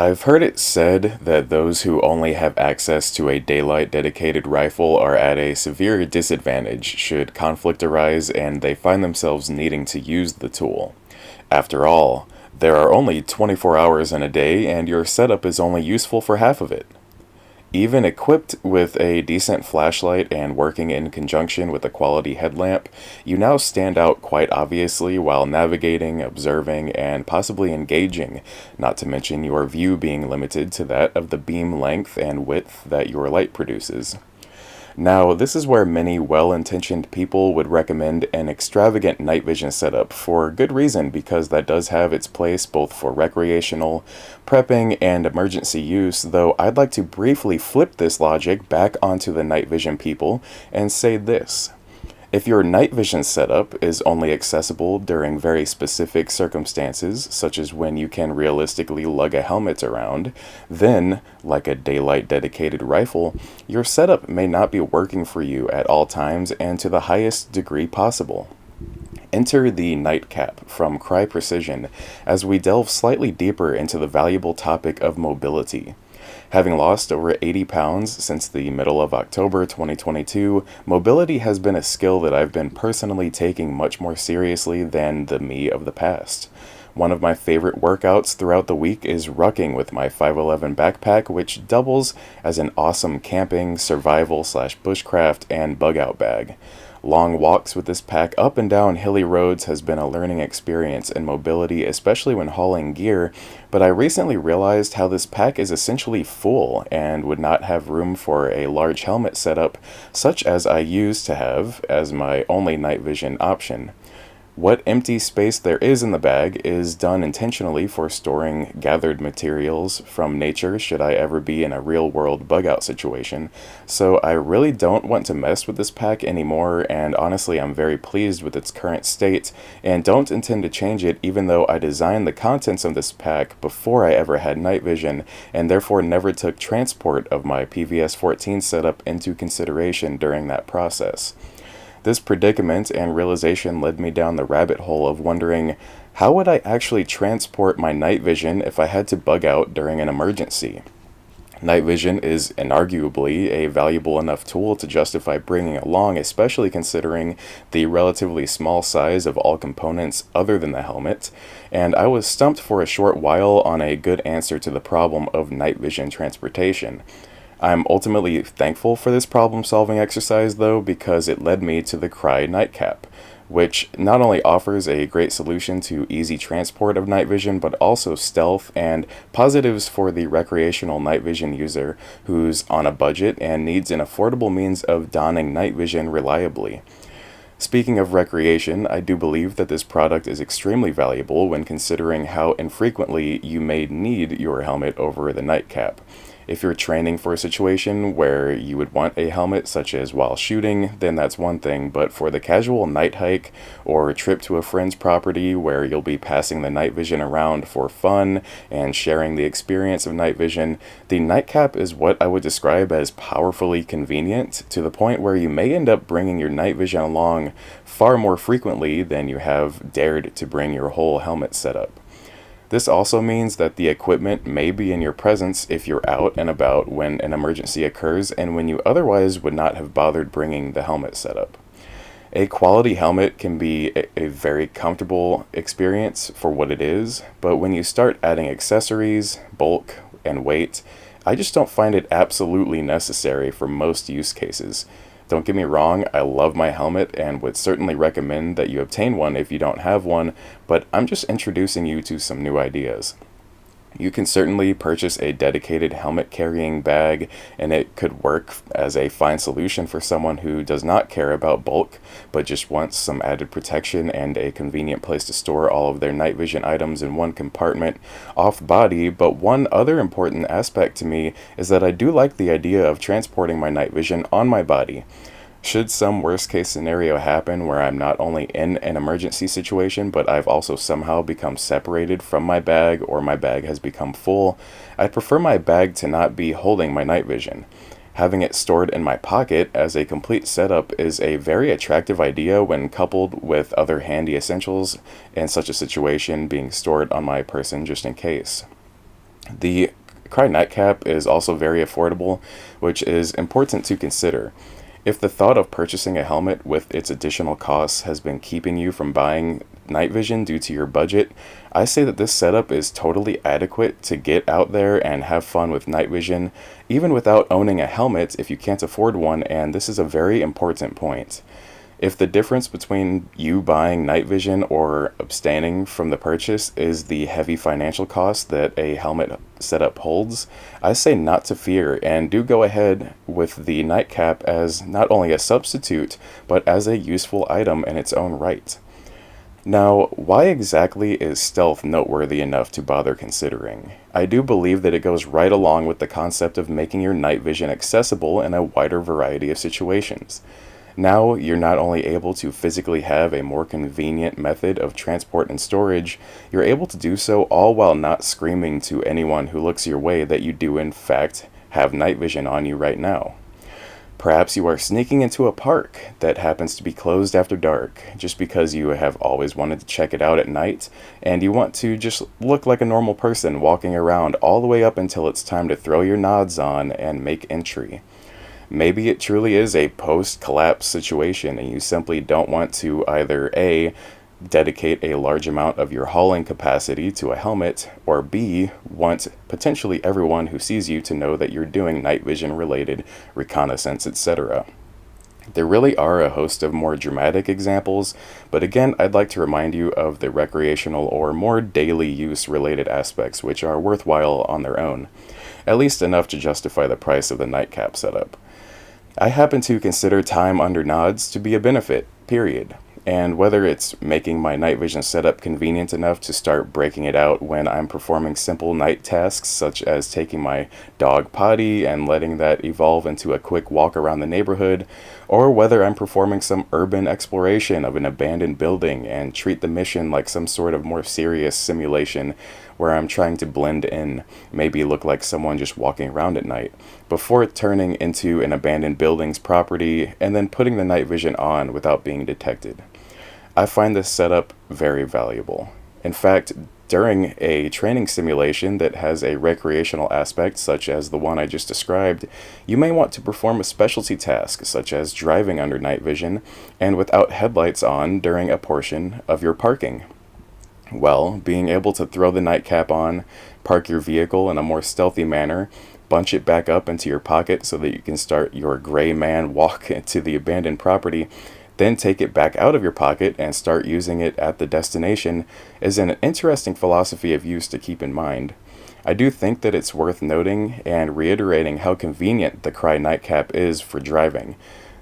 I've heard it said that those who only have access to a daylight dedicated rifle are at a severe disadvantage should conflict arise and they find themselves needing to use the tool. After all, there are only 24 hours in a day and your setup is only useful for half of it. Even equipped with a decent flashlight and working in conjunction with a quality headlamp, you now stand out quite obviously while navigating, observing, and possibly engaging, not to mention your view being limited to that of the beam length and width that your light produces. Now, this is where many well-intentioned people would recommend an extravagant night vision setup for good reason, because that does have its place both for recreational, prepping, and emergency use, though I'd like to briefly flip this logic back onto the night vision people and say this. If your night vision setup is only accessible during very specific circumstances, such as when you can realistically lug a helmet around, then, like a daylight dedicated rifle, your setup may not be working for you at all times and to the highest degree possible. Enter the Nightcap from Crye Precision as we delve slightly deeper into the valuable topic of mobility. Having lost over 80 pounds since the middle of October 2022, mobility has been a skill that I've been personally taking much more seriously than the me of the past. One of my favorite workouts throughout the week is rucking with my 511 backpack, which doubles as an awesome camping, survival/bushcraft, and bug-out bag. Long walks with this pack up and down hilly roads has been a learning experience in mobility, especially when hauling gear, but I recently realized how this pack is essentially full and would not have room for a large helmet setup, such as I used to have as my only night vision option. What empty space there is in the bag is done intentionally for storing gathered materials from nature should I ever be in a real-world bug-out situation, so I really don't want to mess with this pack anymore, and honestly I'm very pleased with its current state and don't intend to change it, even though I designed the contents of this pack before I ever had night vision and therefore never took transport of my PVS-14 setup into consideration during that process. This predicament and realization led me down the rabbit hole of wondering, how would I actually transport my night vision if I had to bug out during an emergency? Night vision is inarguably a valuable enough tool to justify bringing along, especially considering the relatively small size of all components other than the helmet, and I was stumped for a short while on a good answer to the problem of night vision transportation. I'm ultimately thankful for this problem-solving exercise, though, because it led me to the Crye Nightcap, which not only offers a great solution to easy transport of night vision, but also stealth and positives for the recreational night vision user who's on a budget and needs an affordable means of donning night vision reliably. Speaking of recreation, I do believe that this product is extremely valuable when considering how infrequently you may need your helmet over the nightcap. If you're training for a situation where you would want a helmet, such as while shooting, then that's one thing, but for the casual night hike or trip to a friend's property where you'll be passing the night vision around for fun and sharing the experience of night vision, the nightcap is what I would describe as powerfully convenient, to the point where you may end up bringing your night vision along far more frequently than you have dared to bring your whole helmet setup. This also means that the equipment may be in your presence if you're out and about when an emergency occurs and when you otherwise would not have bothered bringing the helmet setup. A quality helmet can be a very comfortable experience for what it is, but when you start adding accessories, bulk, and weight, I just don't find it absolutely necessary for most use cases. Don't get me wrong, I love my helmet and would certainly recommend that you obtain one if you don't have one, but I'm just introducing you to some new ideas. You can certainly purchase a dedicated helmet carrying bag, and it could work as a fine solution for someone who does not care about bulk, but just wants some added protection and a convenient place to store all of their night vision items in one compartment off body. But one other important aspect to me is that I do like the idea of transporting my night vision on my body. Should some worst case scenario happen where I'm not only in an emergency situation, but I've also somehow become separated from my bag or my bag has become full, I prefer my bag to not be holding my night vision. Having it stored in my pocket as a complete setup is a very attractive idea when coupled with other handy essentials in such a situation being stored on my person just in case. The Crye Nightcap is also very affordable, which is important to consider. If the thought of purchasing a helmet with its additional costs has been keeping you from buying night vision due to your budget, I say that this setup is totally adequate to get out there and have fun with night vision, even without owning a helmet if you can't afford one, and this is a very important point. If the difference between you buying night vision or abstaining from the purchase is the heavy financial cost that a helmet setup holds, I say not to fear and do go ahead with the nightcap as not only a substitute, but as a useful item in its own right. Now, why exactly is stealth noteworthy enough to bother considering? I do believe that it goes right along with the concept of making your night vision accessible in a wider variety of situations. Now, you're not only able to physically have a more convenient method of transport and storage, you're able to do so all while not screaming to anyone who looks your way that you do in fact have night vision on you right now. Perhaps you are sneaking into a park that happens to be closed after dark just because you have always wanted to check it out at night and you want to just look like a normal person walking around all the way up until it's time to throw your nods on and make entry. Maybe it truly is a post-collapse situation and you simply don't want to either A, dedicate a large amount of your hauling capacity to a helmet, or B, want potentially everyone who sees you to know that you're doing night vision related reconnaissance, etc. There really are a host of more dramatic examples, but again, I'd like to remind you of the recreational or more daily use related aspects which are worthwhile on their own, at least enough to justify the price of the nightcap setup. I happen to consider time under nods to be a benefit, period. And whether it's making my night vision setup convenient enough to start breaking it out when I'm performing simple night tasks such as taking my dog potty and letting that evolve into a quick walk around the neighborhood, or whether I'm performing some urban exploration of an abandoned building and treat the mission like some sort of more serious simulation where I'm trying to blend in, maybe look like someone just walking around at night, before turning into an abandoned building's property and then putting the night vision on without being detected. I find this setup very valuable. In fact, during a training simulation that has a recreational aspect such as the one I just described, you may want to perform a specialty task such as driving under night vision and without headlights on during a portion of your parking. Well, being able to throw the nightcap on, park your vehicle in a more stealthy manner, bunch it back up into your pocket so that you can start your gray man walk to the abandoned property, then take it back out of your pocket and start using it at the destination is an interesting philosophy of use to keep in mind. I do think that it's worth noting and reiterating how convenient the Crye Nightcap is for driving.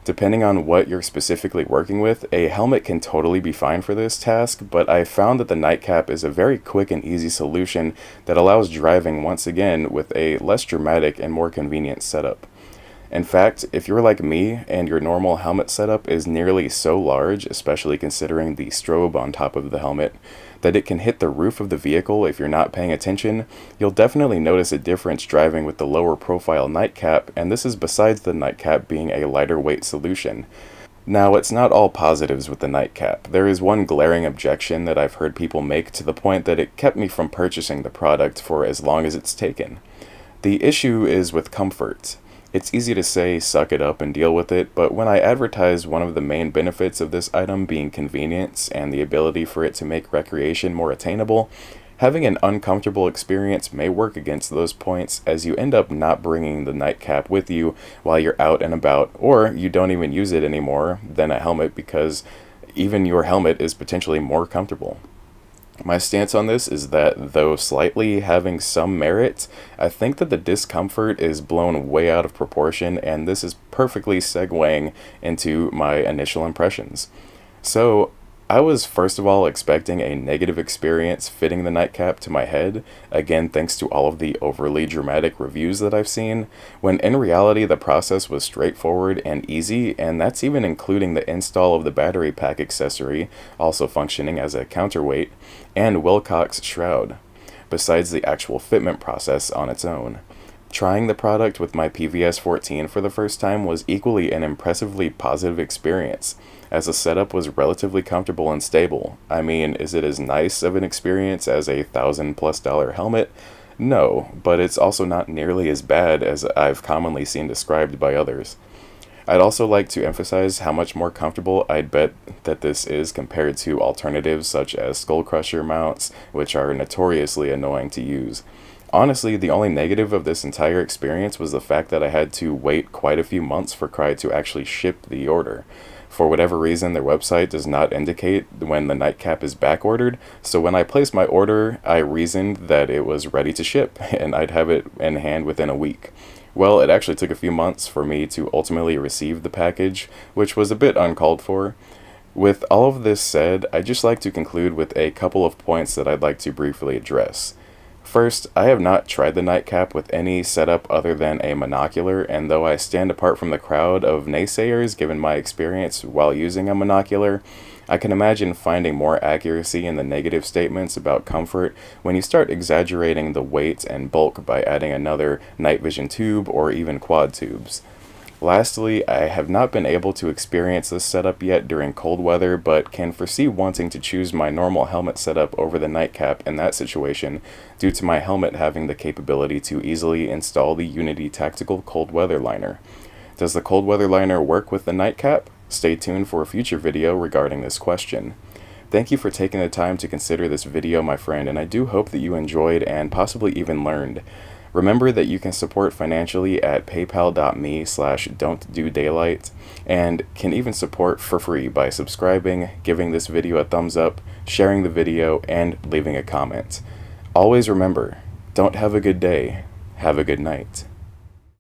Depending on what you're specifically working with, a helmet can totally be fine for this task, but I found that the nightcap is a very quick and easy solution that allows driving once again with a less dramatic and more convenient setup. In fact, if you're like me and your normal helmet setup is nearly so large, especially considering the strobe on top of the helmet, that it can hit the roof of the vehicle if you're not paying attention, you'll definitely notice a difference driving with the lower profile nightcap, and this is besides the nightcap being a lighter weight solution. Now, it's not all positives with the nightcap. There is one glaring objection that I've heard people make to the point that it kept me from purchasing the product for as long as it's taken. The issue is with comfort. It's easy to say suck it up and deal with it, but when I advertise one of the main benefits of this item being convenience and the ability for it to make recreation more attainable, having an uncomfortable experience may work against those points as you end up not bringing the nightcap with you while you're out and about, or you don't even use it anymore than a helmet because even your helmet is potentially more comfortable. My stance on this is that, though slightly having some merit, I think that the discomfort is blown way out of proportion, and this is perfectly segueing into my initial impressions. So, I was first of all expecting a negative experience fitting the nightcap to my head, again thanks to all of the overly dramatic reviews that I've seen, when in reality the process was straightforward and easy, and that's even including the install of the battery pack accessory, also functioning as a counterweight, and Wilcox shroud, besides the actual fitment process on its own. Trying the product with my PVS-14 for the first time was equally an impressively positive experience, as the setup was relatively comfortable and stable. I mean, is it as nice of an experience as a $1,000+ helmet? No, but it's also not nearly as bad as I've commonly seen described by others. I'd also like to emphasize how much more comfortable I'd bet that this is compared to alternatives such as Skull Crusher mounts, which are notoriously annoying to use. Honestly, the only negative of this entire experience was the fact that I had to wait quite a few months for Crye to actually ship the order. For whatever reason, their website does not indicate when the nightcap is back ordered, so when I placed my order, I reasoned that it was ready to ship and I'd have it in hand within a week. Well, it actually took a few months for me to ultimately receive the package, which was a bit uncalled for. With all of this said, I'd just like to conclude with a couple of points that I'd like to briefly address. First, I have not tried the nightcap with any setup other than a monocular, and though I stand apart from the crowd of naysayers given my experience while using a monocular, I can imagine finding more accuracy in the negative statements about comfort when you start exaggerating the weight and bulk by adding another night vision tube or even quad tubes. Lastly, I have not been able to experience this setup yet during cold weather, but can foresee wanting to choose my normal helmet setup over the nightcap in that situation due to my helmet having the capability to easily install the Unity Tactical Cold Weather Liner. Does the cold weather liner work with the nightcap? Stay tuned for a future video regarding this question. Thank you for taking the time to consider this video, my friend, and I do hope that you enjoyed and possibly even learned. Remember that you can support financially at paypal.me/don'tdodaylight and can even support for free by subscribing, giving this video a thumbs up, sharing the video, and leaving a comment. Always remember, don't have a good day, have a good night.